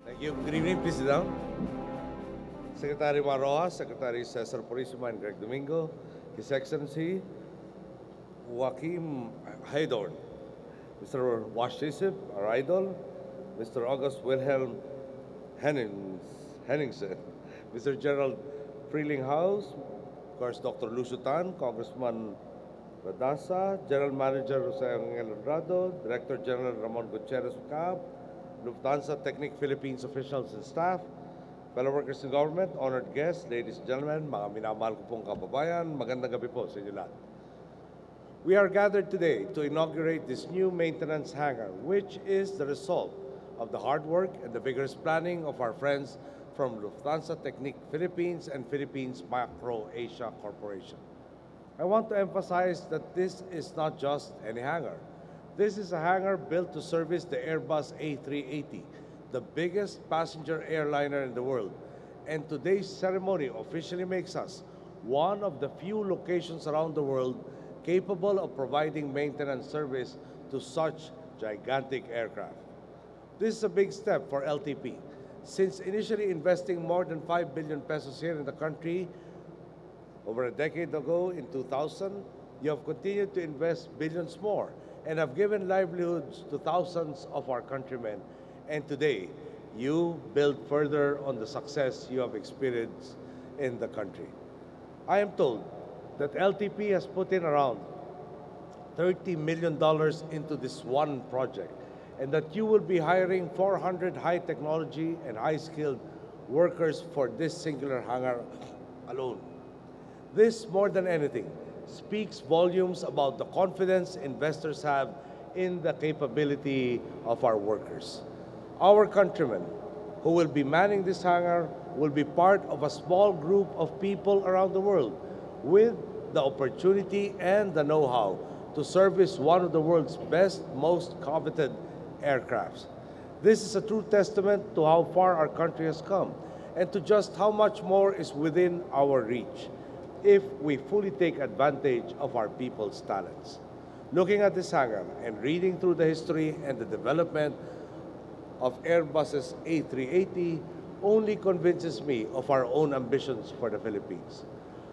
Thank you. Good evening. Please sit down. Secretary Maroa, Secretary Cesar Purisima and Greg Domingo, His Excellency Joachim Haydorn, Mr. Washisip, our idol, Mr. August Wilhelm Henningsen, Mr. Gerald Freelinghouse, of course, Dr. Lucio Tan, Congressman Radasa, General Manager Jose Angel Andrado, Director General Ramon Gutierrez Ucab, Lufthansa Technik Philippines officials and staff, fellow workers in government, honored guests, ladies and gentlemen, mga minamahal ko pong kababayan, magandang gabi po sa inyo lahat. We are gathered today to inaugurate this new maintenance hangar, which is the result of the hard work and the vigorous planning of our friends from Lufthansa Technik Philippines and Philippines MacroAsia Corporation. I want to emphasize that this is not just any hangar. This is a hangar built to service the Airbus A380, the biggest passenger airliner in the world. And today's ceremony officially makes us one of the few locations around the world capable of providing maintenance service to such gigantic aircraft. This is a big step for LTP. Since initially investing more than 5 billion pesos here in the country over a decade ago in 2000, you have continued to invest billions more and have given livelihoods to thousands of our countrymen. And today, you build further on the success you have experienced in the country. I am told that LTP has put in around $30 million into this one project, and that you will be hiring 400 high technology and high skilled workers for this singular hangar alone. This, more than anything, speaks volumes about the confidence investors have in the capability of our workers. Our countrymen who will be manning this hangar will be part of a small group of people around the world with the opportunity and the know-how to service one of the world's best, most coveted aircrafts. This is a true testament to how far our country has come and to just how much more is within our reach if we fully take advantage of our people's talents. Looking at this hangar and reading through the history and the development of Airbus's A380 only convinces me of our own ambitions for the Philippines.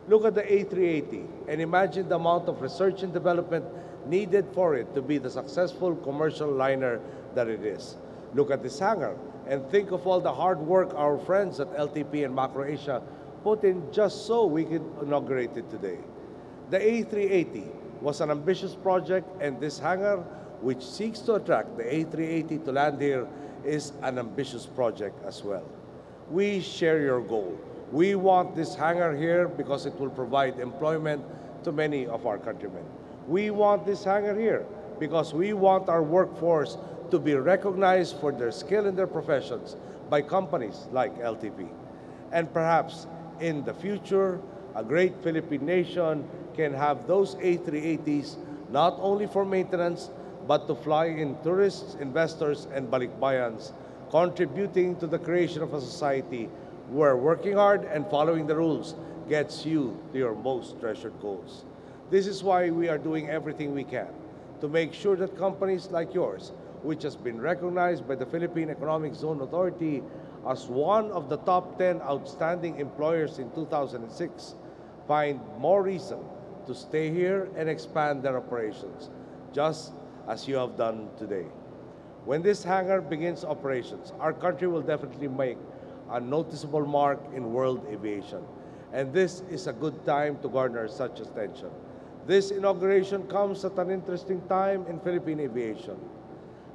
Look at the A380 and imagine the amount of research and development needed for it to be the successful commercial liner that it is. Look at this hangar and think of all the hard work our friends at LTP and MacroAsia put in just so we could inaugurate it today. The A380 was an ambitious project, and this hangar, which seeks to attract the A380 to land here, is an ambitious project as well. We share your goal. We want this hangar here because it will provide employment to many of our countrymen. We want this hangar here because we want our workforce to be recognized for their skill in their professions by companies like LTP. And perhaps in the future, a great Philippine nation can have those A380s not only for maintenance, but to fly in tourists, investors, and balikbayans, contributing to the creation of a society where working hard and following the rules gets you to your most treasured goals. This is why we are doing everything we can to make sure that companies like yours, which has been recognized by the Philippine Economic Zone Authority as one of the top 10 outstanding employers in 2006, find more reason to stay here and expand their operations, just as you have done today. When this hangar begins operations, our country will definitely make a noticeable mark in world aviation. And this is a good time to garner such attention. This inauguration comes at an interesting time in Philippine aviation.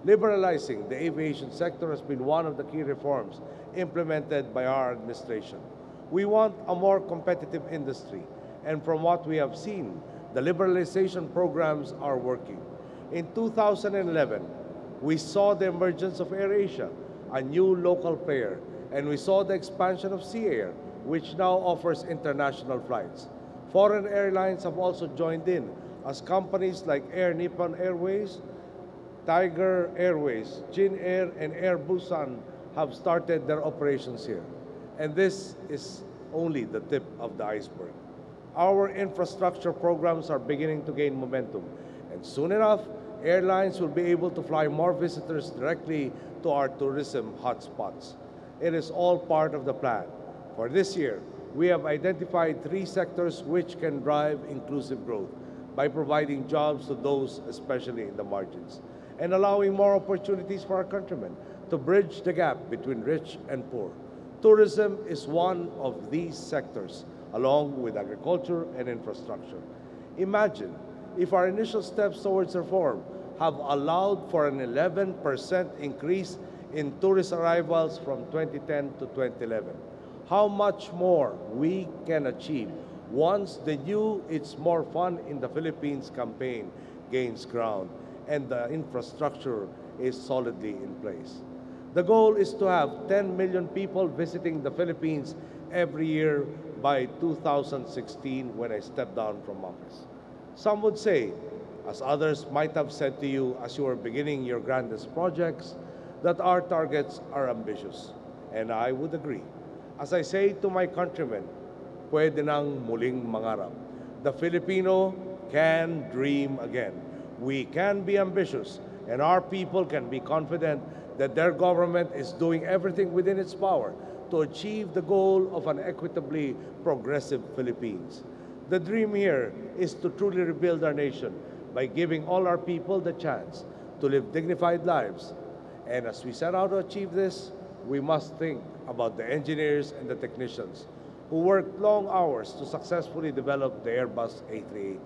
Liberalizing the aviation sector has been one of the key reforms implemented by our administration. We want a more competitive industry, and from what we have seen, the liberalization programs are working. In 2011, we saw the emergence of AirAsia, a new local player, and we saw the expansion of Sea Air, which now offers international flights. Foreign airlines have also joined in, as companies like Air Nippon Airways, Tiger Airways, Jin Air, and Air Busan have started their operations here. And this is only the tip of the iceberg. Our infrastructure programs are beginning to gain momentum, and soon enough, airlines will be able to fly more visitors directly to our tourism hotspots. It is all part of the plan. For this year, we have identified 3 sectors which can drive inclusive growth by providing jobs to those especially in the margins and allowing more opportunities for our countrymen to bridge the gap between rich and poor. Tourism is one of these sectors, along with agriculture and infrastructure. Imagine if our initial steps towards reform have allowed for an 11% increase in tourist arrivals from 2010 to 2011. How much more we can achieve once the new It's More Fun in the Philippines campaign gains ground and the infrastructure is solidly in place. The goal is to have 10 million people visiting the Philippines every year by 2016 when I step down from office. Some would say, as others might have said to you as you were beginning your grandest projects, that our targets are ambitious. And I would agree. As I say to my countrymen, pwede nang muling mangarap. The Filipino can dream again. We can be ambitious, and our people can be confident that their government is doing everything within its power to achieve the goal of an equitably progressive Philippines. The dream here is to truly rebuild our nation by giving all our people the chance to live dignified lives. And as we set out to achieve this, we must think about the engineers and the technicians who worked long hours to successfully develop the Airbus A380.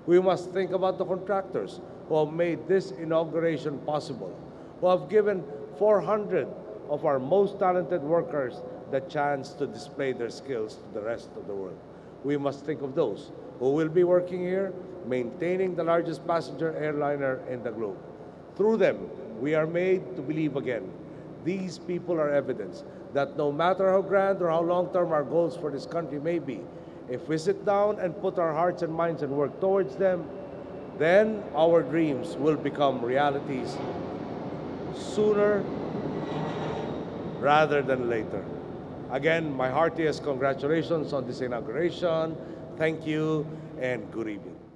We must think about the contractors who have made this inauguration possible, who have given 400 of our most talented workers the chance to display their skills to the rest of the world. We must think of those who will be working here, maintaining the largest passenger airliner in the globe. Through them, we are made to believe again. These people are evidence that no matter how grand or how long-term our goals for this country may be, if we sit down and put our hearts and minds and work towards them, then our dreams will become realities sooner rather than later. Again, my heartiest congratulations on this inauguration. Thank you and good evening.